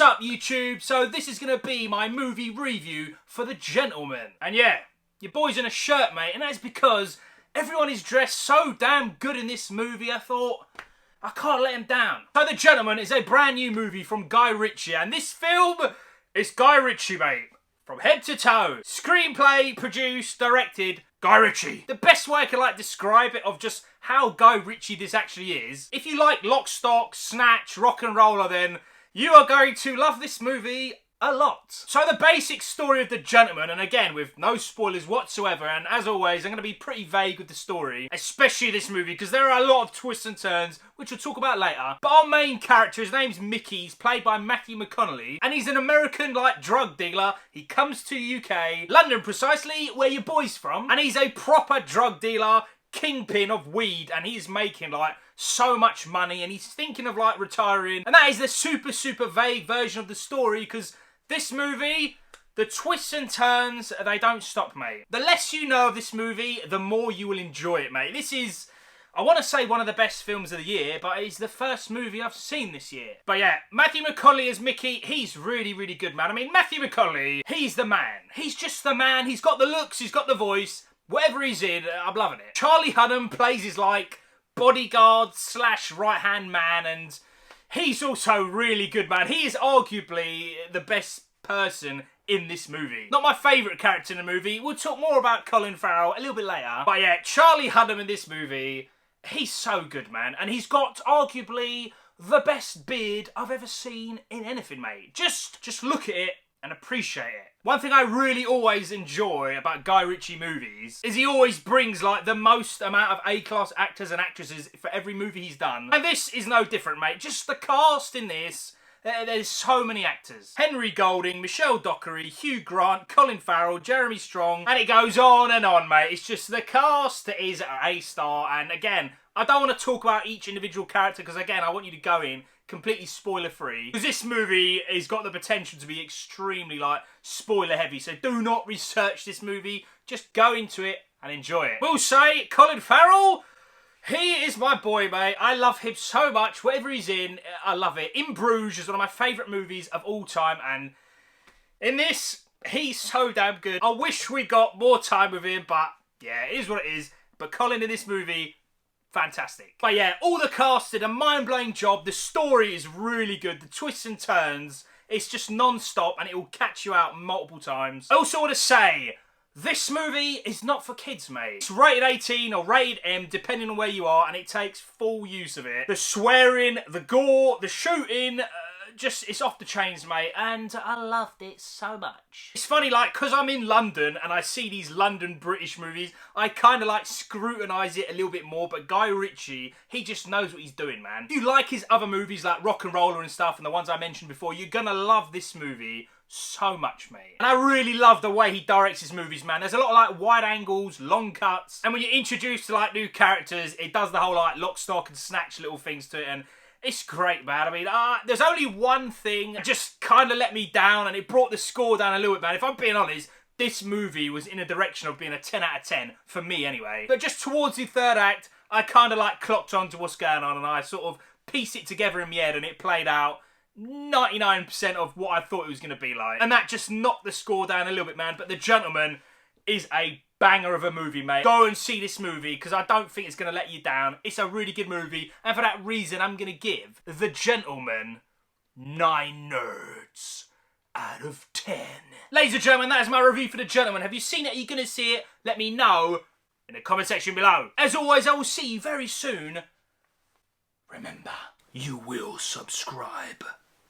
What's up, YouTube? So this is going to be my movie review for The Gentleman. And yeah, your boy's in a shirt, mate, and that's because everyone is dressed so damn good in this movie, I thought, I can't let him down. So The Gentleman is a brand new movie from Guy Ritchie, and this film is Guy Ritchie, mate. From head to toe. Screenplay, produced, directed, Guy Ritchie. The best way I can describe it of just how Guy Ritchie this actually is, if you like Lock, Stock, Snatch, Rock and Roller, then you are going to love this movie a lot. So the basic story of The Gentleman, and again with no spoilers whatsoever, and as always I'm going to be pretty vague with the story, especially this movie because there are a lot of twists and turns which we'll talk about later. But our main character, his name's Mickey, he's played by Matthew McConaughey, and he's an American drug dealer. He comes to the UK, London precisely, where your boy's from, and he's a proper drug dealer, kingpin of weed, and he's making so much money, and he's thinking of retiring. And that is the super vague version of the story, because this movie, the twists and turns, they don't stop, mate. The less you know of this movie, the more you will enjoy it, mate. This is, I want to say, one of the best films of the year, but it's the first movie I've seen this year. But yeah, Matthew McConaughey as Mickey, he's really good, man. I mean, Matthew McConaughey, he's the man. He's just the man. He's got the looks, he's got the voice. Whatever he's in, I'm loving it. Charlie Hunnam plays his bodyguard / right-hand man, and he's also really good, man. He is arguably the best person in this movie. Not my favourite character in the movie. We'll talk more about Colin Farrell a little bit later. But yeah, Charlie Hunnam in this movie, he's so good, man. And he's got arguably the best beard I've ever seen in anything, mate. Just look at it and appreciate it. One thing I really always enjoy about Guy Ritchie movies is he always brings the most amount of A-class actors and actresses for every movie he's done. And this is no different, mate. Just the cast in this, there's so many actors. Henry Golding, Michelle Dockery, Hugh Grant, Colin Farrell, Jeremy Strong, and it goes on and on, mate. It's just the cast is A-star, and again, I don't want to talk about each individual character because again, I want you to go in completely spoiler free, because this movie has got the potential to be extremely spoiler heavy, so do not research this movie, just go into it and enjoy it. We'll say Colin Farrell, he is my boy, mate. I love him so much. Whatever he's in, I love it. In Bruges is one of my favourite movies of all time, and in this, he's so damn good. I wish we got more time with him, but yeah, it is what it is. But Colin in this movie, fantastic. But yeah, all the cast did a mind-blowing job. The story is really good. The twists and turns, it's just non-stop and it will catch you out multiple times. I also want to say, this movie is not for kids, mate. It's rated 18 or rated M, depending on where you are, and it takes full use of it. The swearing, the gore, the shooting, it's off the chains, mate, and I loved it so much. It's funny, because I'm in London and I see these London British movies, I kind of scrutinise it a little bit more, but Guy Ritchie, he just knows what he's doing, man. If you like his other movies like Rock and Roller and stuff, and the ones I mentioned before, you're gonna love this movie so much, mate. And I really love the way he directs his movies, man. There's a lot of wide angles, long cuts, and when you're introduced to new characters, it does the whole Lock, Stock and Snatch little things to it, and it's great, man. I mean, there's only one thing that just kind of let me down, and it brought the score down a little bit, man. If I'm being honest, this movie was in a direction of being a 10 out of 10, for me anyway. But just towards the third act, I kind of clocked on to what's going on, and I sort of pieced it together in my head, and it played out 99% of what I thought it was going to be like. And that just knocked the score down a little bit, man. But The Gentleman is a banger of a movie, mate. Go and see this movie, because I don't think it's going to let you down. It's a really good movie, and for that reason, I'm going to give The Gentleman 9 nerds out of 10. Ladies and gentlemen, that is my review for The Gentleman. Have you seen it? Are you going to see it? Let me know in the comment section below. As always, I will see you very soon. Remember, you will subscribe.